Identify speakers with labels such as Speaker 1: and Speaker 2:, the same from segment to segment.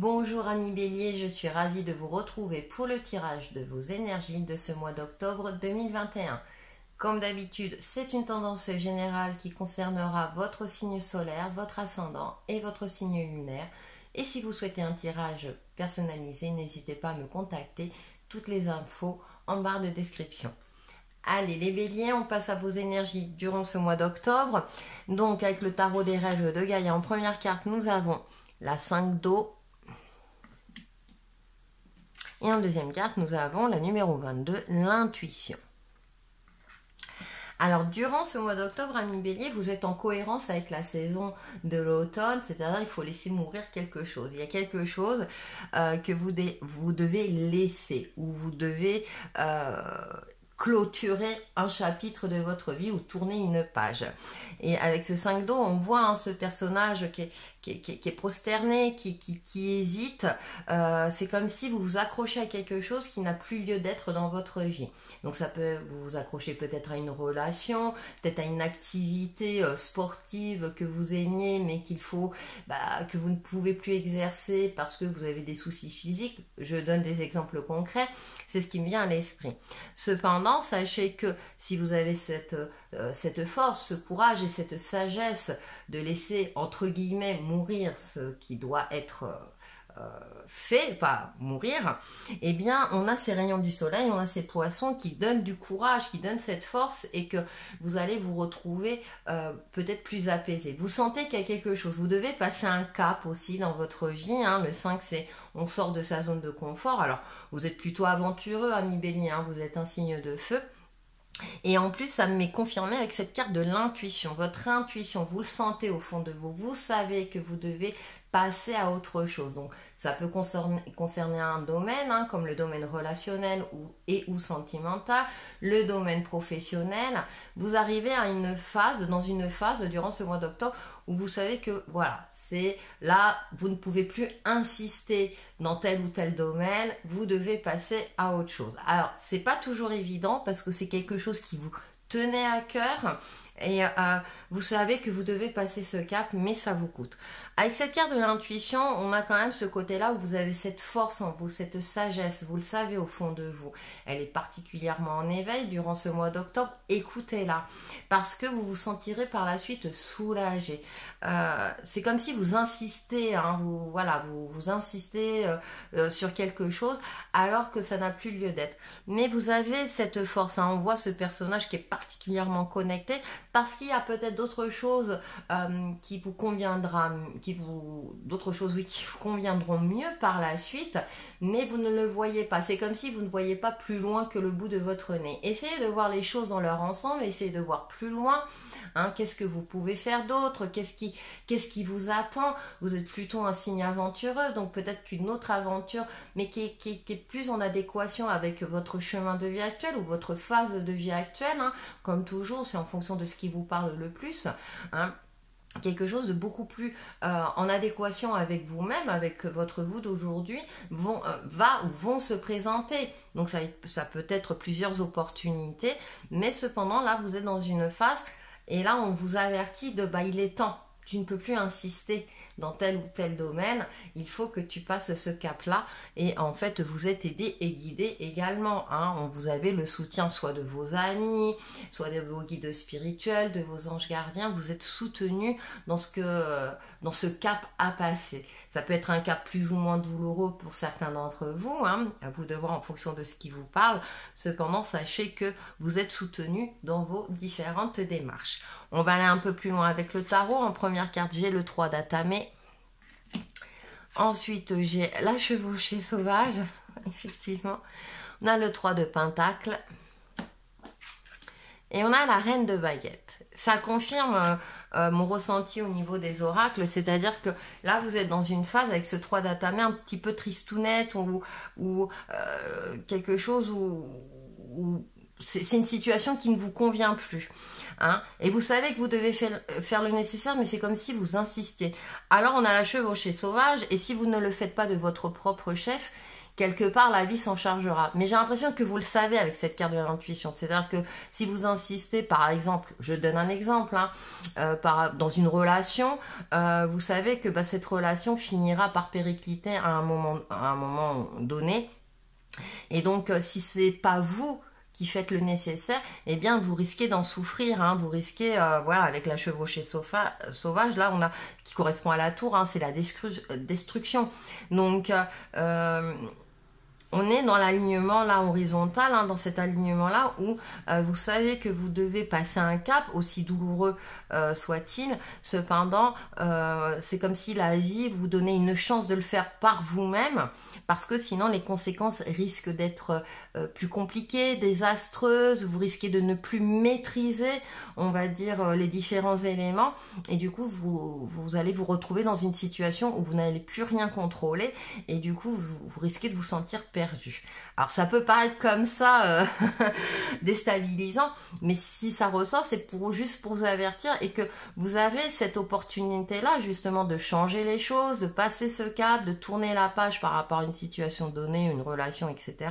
Speaker 1: Bonjour amis Bélier, je suis ravie de vous retrouver pour le tirage de vos énergies de ce mois d'octobre 2021. Comme d'habitude, c'est une tendance générale qui concernera votre signe solaire, votre ascendant et votre signe lunaire. Et si vous souhaitez un tirage personnalisé, n'hésitez pas à me contacter. Toutes les infos en barre de description. Allez les Béliers, on passe à vos énergies durant ce mois d'octobre. Donc avec le tarot des rêves de Gaïa, en première carte, nous avons la 5 d'eau. Et en deuxième carte, nous avons la numéro 22, l'intuition. Alors, durant ce mois d'octobre, amis Bélier, vous êtes en cohérence avec la saison de l'automne, c'est-à-dire il faut laisser mourir quelque chose. Il y a quelque chose que vous devez laisser, ou vous devez clôturer un chapitre de votre vie ou tourner une page. Et avec ce 5 d'eau, on voit ce personnage qui est prosterné, qui hésite. C'est comme si vous vous accrochez à quelque chose qui n'a plus lieu d'être dans votre vie. Donc ça peut vous accrocher peut-être à une relation, peut-être à une activité sportive que vous aimiez, mais qu'il faut que vous ne pouvez plus exercer parce que vous avez des soucis physiques. Je donne des exemples concrets, c'est ce qui me vient à l'esprit. Cependant, sachez que si vous avez cette force, ce courage et cette sagesse de laisser, entre guillemets, mourir ce qui doit être fait, enfin mourir, eh bien on a ces rayons du soleil, on a ces poissons qui donnent du courage, qui donnent cette force et que vous allez vous retrouver peut-être plus apaisé. Vous sentez qu'il y a quelque chose, vous devez passer un cap aussi dans votre vie, le 5 c'est on sort de sa zone de confort. Alors vous êtes plutôt aventureux amis Bélier, vous êtes un signe de feu. Et en plus, ça m'est confirmé avec cette carte de l'intuition. Votre intuition, vous le sentez au fond de vous. Vous savez que vous devez passer à autre chose. Donc, ça peut concerner un domaine, comme le domaine relationnel ou sentimental, le domaine professionnel. Vous arrivez à dans une phase durant ce mois d'octobre où vous savez que voilà, c'est là, vous ne pouvez plus insister dans tel ou tel domaine, vous devez passer à autre chose. Alors, c'est pas toujours évident parce que c'est quelque chose qui vous tenait à cœur et vous savez que vous devez passer ce cap, mais ça vous coûte. Avec cette carte de l'intuition, on a quand même ce côté-là où vous avez cette force en vous, cette sagesse, vous le savez au fond de vous. Elle est particulièrement en éveil durant ce mois d'octobre. Écoutez-la, parce que vous vous sentirez par la suite soulagé. C'est comme si vous insistez, vous insistez sur quelque chose alors que ça n'a plus lieu d'être. Mais vous avez cette force, on voit ce personnage qui est particulièrement connecté parce qu'il y a peut-être d'autres choses qui vous conviendront mieux par la suite, mais vous ne le voyez pas. C'est comme si vous ne voyez pas plus loin que le bout de votre nez. Essayez de voir les choses dans leur ensemble, essayez de voir plus loin. Qu'est-ce que vous pouvez faire d'autre? Qu'est-ce qui vous attend? Vous êtes plutôt un signe aventureux, donc peut-être qu'une autre aventure, mais qui est plus en adéquation avec votre chemin de vie actuel ou votre phase de vie actuelle. Comme toujours, c'est en fonction de ce qui vous parle le plus. Quelque chose de beaucoup plus en adéquation avec vous-même, avec votre vous d'aujourd'hui, vont se présenter. Donc ça peut être plusieurs opportunités, mais cependant là vous êtes dans une phase et là on vous avertit il est temps. Tu ne peux plus insister dans tel ou tel domaine, il faut que tu passes ce cap-là et en fait vous êtes aidé et guidé également. Vous avez le soutien soit de vos amis, soit de vos guides spirituels, de vos anges gardiens, vous êtes soutenu dans ce cap à passer. Ça peut être un cap plus ou moins douloureux pour certains d'entre vous, à vous de voir en fonction de ce qui vous parle. Cependant, sachez que vous êtes soutenu dans vos différentes démarches. On va aller un peu plus loin avec le tarot. En première carte, j'ai le 3 d'Atamé. Ensuite, j'ai la chevauchée sauvage, effectivement. On a le 3 de Pentacle. Et on a la reine de baguette. Ça confirme mon ressenti au niveau des oracles, c'est-à-dire que là, vous êtes dans une phase avec ce 3 d'Atamé un petit peu tristounette ou quelque chose où c'est une situation qui ne vous convient plus. Et vous savez que vous devez faire le nécessaire, mais c'est comme si vous insistiez. Alors, on a la chevauchée sauvage, et si vous ne le faites pas de votre propre chef, quelque part la vie s'en chargera. Mais j'ai l'impression que vous le savez avec cette carte de l'intuition. C'est-à-dire que si vous insistez, par exemple, je donne un exemple, hein, dans une relation, vous savez que cette relation finira par péricliter à un moment donné. Et donc, si c'est pas vous qui faites le nécessaire, eh bien vous risquez d'en souffrir, hein, vous risquez, voilà, avec la chevauchée sauvage, là on a, qui correspond à la tour, hein, c'est la destruction. Donc on est dans l'alignement là horizontal, hein, dans cet alignement là où vous savez que vous devez passer un cap, aussi douloureux soit-il. Cependant, c'est comme si la vie vous donnait une chance de le faire par vous-même, parce que sinon les conséquences risquent d'être plus compliquées, désastreuses. Vous risquez de ne plus maîtriser, on va dire, les différents éléments, et du coup vous allez vous retrouver dans une situation où vous n'allez plus rien contrôler, et du coup vous risquez de vous sentir perdu. Alors ça peut paraître comme ça déstabilisant, mais si ça ressort, c'est juste pour vous avertir, et que vous avez cette opportunité là justement de changer les choses, de passer ce cap, de tourner la page par rapport à une situation donnée, une relation, etc.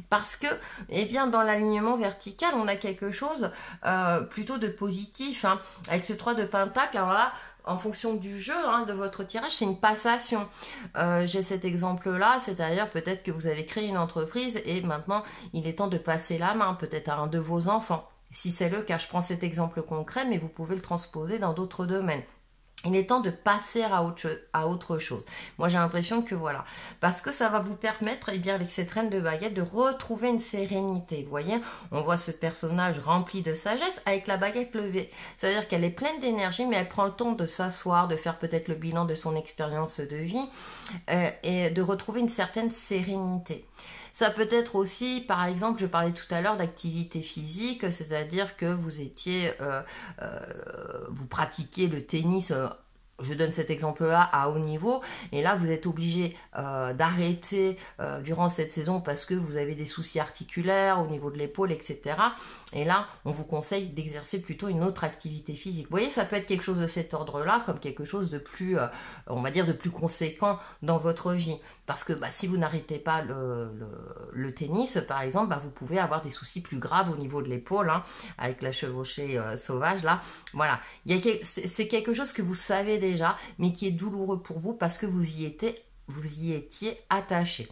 Speaker 1: Parce que, eh bien, dans l'alignement vertical, on a quelque chose plutôt de positif, hein, avec ce 3 de Pentacle. Alors là, en fonction du jeu, hein, de votre tirage, c'est une passation. J'ai cet exemple-là, c'est-à-dire peut-être que vous avez créé une entreprise et maintenant il est temps de passer la main, peut-être à un de vos enfants. Si c'est le cas, je prends cet exemple concret, mais vous pouvez le transposer dans d'autres domaines. Il est temps de passer à autre chose. Moi, j'ai l'impression que voilà, parce que ça va vous permettre, eh bien, avec cette reine de baguette, de retrouver une sérénité. Vous voyez, on voit ce personnage rempli de sagesse avec la baguette levée. C'est-à-dire qu'elle est pleine d'énergie, mais elle prend le temps de s'asseoir, de faire peut-être le bilan de son expérience de vie et de retrouver une certaine sérénité. Ça peut être aussi, par exemple, je parlais tout à l'heure d'activité physique, c'est-à-dire que vous étiez, vous pratiquiez le tennis, je donne cet exemple-là à haut niveau, et là vous êtes obligé d'arrêter durant cette saison parce que vous avez des soucis articulaires au niveau de l'épaule, etc. Et là, on vous conseille d'exercer plutôt une autre activité physique. Vous voyez, ça peut être quelque chose de cet ordre-là, comme quelque chose de plus, on va dire, de plus conséquent dans votre vie. Parce que si vous n'arrêtez pas le tennis, par exemple, vous pouvez avoir des soucis plus graves au niveau de l'épaule, hein, avec la chevauchée sauvage, là. Voilà, c'est quelque chose que vous savez déjà, mais qui est douloureux pour vous parce que vous y étiez attaché.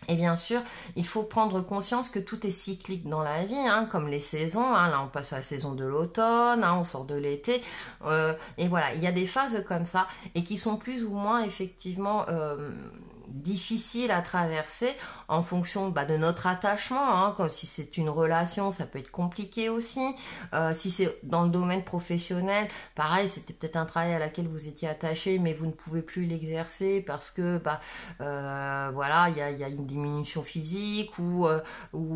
Speaker 1: Et bien sûr, il faut prendre conscience que tout est cyclique dans la vie, hein, comme les saisons. Hein, là, on passe à la saison de l'automne, hein, on sort de l'été. Et voilà, il y a des phases comme ça et qui sont plus ou moins effectivement difficiles à traverser en fonction de notre attachement, hein, comme si c'est une relation, ça peut être compliqué aussi. Si c'est dans le domaine professionnel, pareil, c'était peut-être un travail à laquelle vous étiez attaché, mais vous ne pouvez plus l'exercer parce que voilà, il y a une diminution physique ou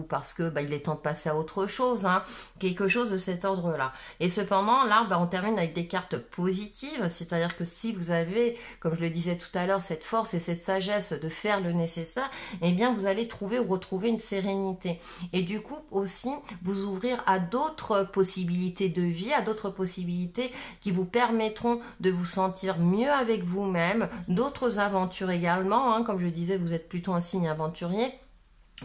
Speaker 1: parce que il est temps de passer à autre chose, hein, quelque chose de cet ordre-là. Et cependant, là, on termine avec des cartes positives, c'est-à-dire que si vous avez, comme je le disais tout à l'heure, cette force et cette sagesse de faire le nécessaire, eh bien vous allez trouver ou retrouver une sérénité. Et du coup aussi vous ouvrir à d'autres possibilités de vie, à d'autres possibilités qui vous permettront de vous sentir mieux avec vous-même, d'autres aventures également, hein, comme je disais, vous êtes plutôt un signe aventurier,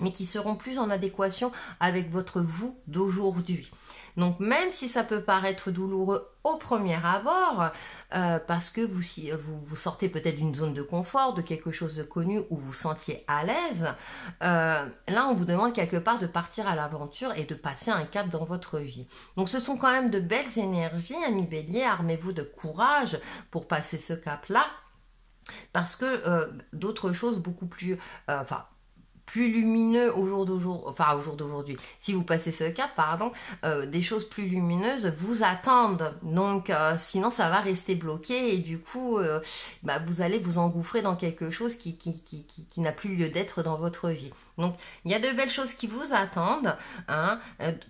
Speaker 1: mais qui seront plus en adéquation avec votre vous d'aujourd'hui. Donc même si ça peut paraître douloureux au premier abord, parce que vous sortez peut-être d'une zone de confort, de quelque chose de connu où vous vous sentiez à l'aise, là on vous demande quelque part de partir à l'aventure et de passer un cap dans votre vie. Donc ce sont quand même de belles énergies, amis Bélier, armez-vous de courage pour passer ce cap-là, parce que d'autres choses beaucoup plus... plus lumineux au jour d'aujourd'hui. Si vous passez ce cap, des choses plus lumineuses vous attendent. Donc, sinon, ça va rester bloqué et du coup, vous allez vous engouffrer dans quelque chose qui n'a plus lieu d'être dans votre vie. Donc, il y a de belles choses qui vous attendent. Hein.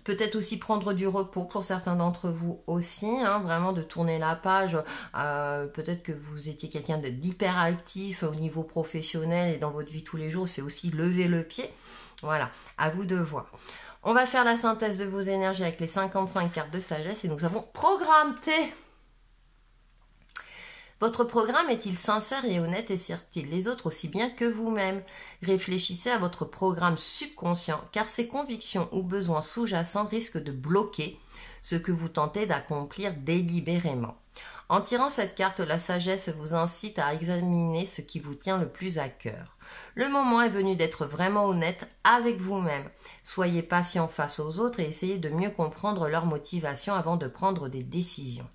Speaker 1: Peut-être aussi prendre du repos pour certains d'entre vous aussi. Hein, vraiment de tourner la page. Peut-être que vous étiez quelqu'un d'hyperactif au niveau professionnel et dans votre vie tous les jours. C'est aussi lever le pied. Voilà, à vous de voir. On va faire la synthèse de vos énergies avec les 55 cartes de sagesse et nous avons programme T. Votre programme est-il sincère et honnête et sert-il les autres aussi bien que vous-même? Réfléchissez à votre programme subconscient car ces convictions ou besoins sous-jacents risquent de bloquer ce que vous tentez d'accomplir délibérément. En tirant cette carte, la sagesse vous incite à examiner ce qui vous tient le plus à cœur. Le moment est venu d'être vraiment honnête avec vous-même. Soyez patient face aux autres et essayez de mieux comprendre leurs motivations avant de prendre des décisions.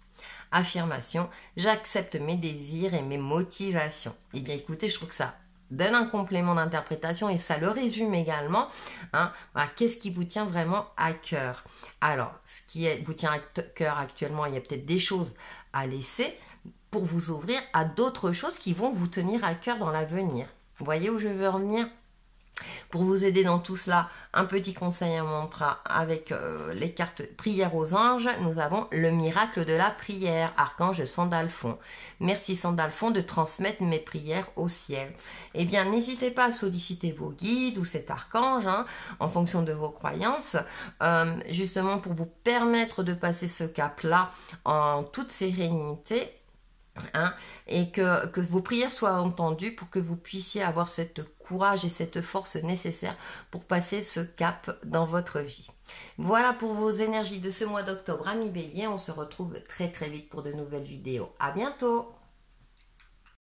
Speaker 1: Affirmation, j'accepte mes désirs et mes motivations. Eh bien écoutez, je trouve que ça donne un complément d'interprétation et ça le résume également. Voilà, qu'est-ce qui vous tient vraiment à cœur? Alors, ce qui vous tient à cœur actuellement, il y a peut-être des choses à laisser pour vous ouvrir à d'autres choses qui vont vous tenir à cœur dans l'avenir. Vous voyez où je veux en venir? Pour vous aider dans tout cela, un petit conseil à mantra avec les cartes prière aux anges, nous avons le miracle de la prière, archange Sandalphon. Merci Sandalphon de transmettre mes prières au ciel. Eh bien, n'hésitez pas à solliciter vos guides ou cet archange, en fonction de vos croyances, justement pour vous permettre de passer ce cap-là en toute sérénité. Et que vos prières soient entendues pour que vous puissiez avoir cette courage et cette force nécessaire pour passer ce cap dans votre vie. Voilà pour vos énergies de ce mois d'octobre, amis Bélier. On se retrouve très très vite pour de nouvelles vidéos. À bientôt!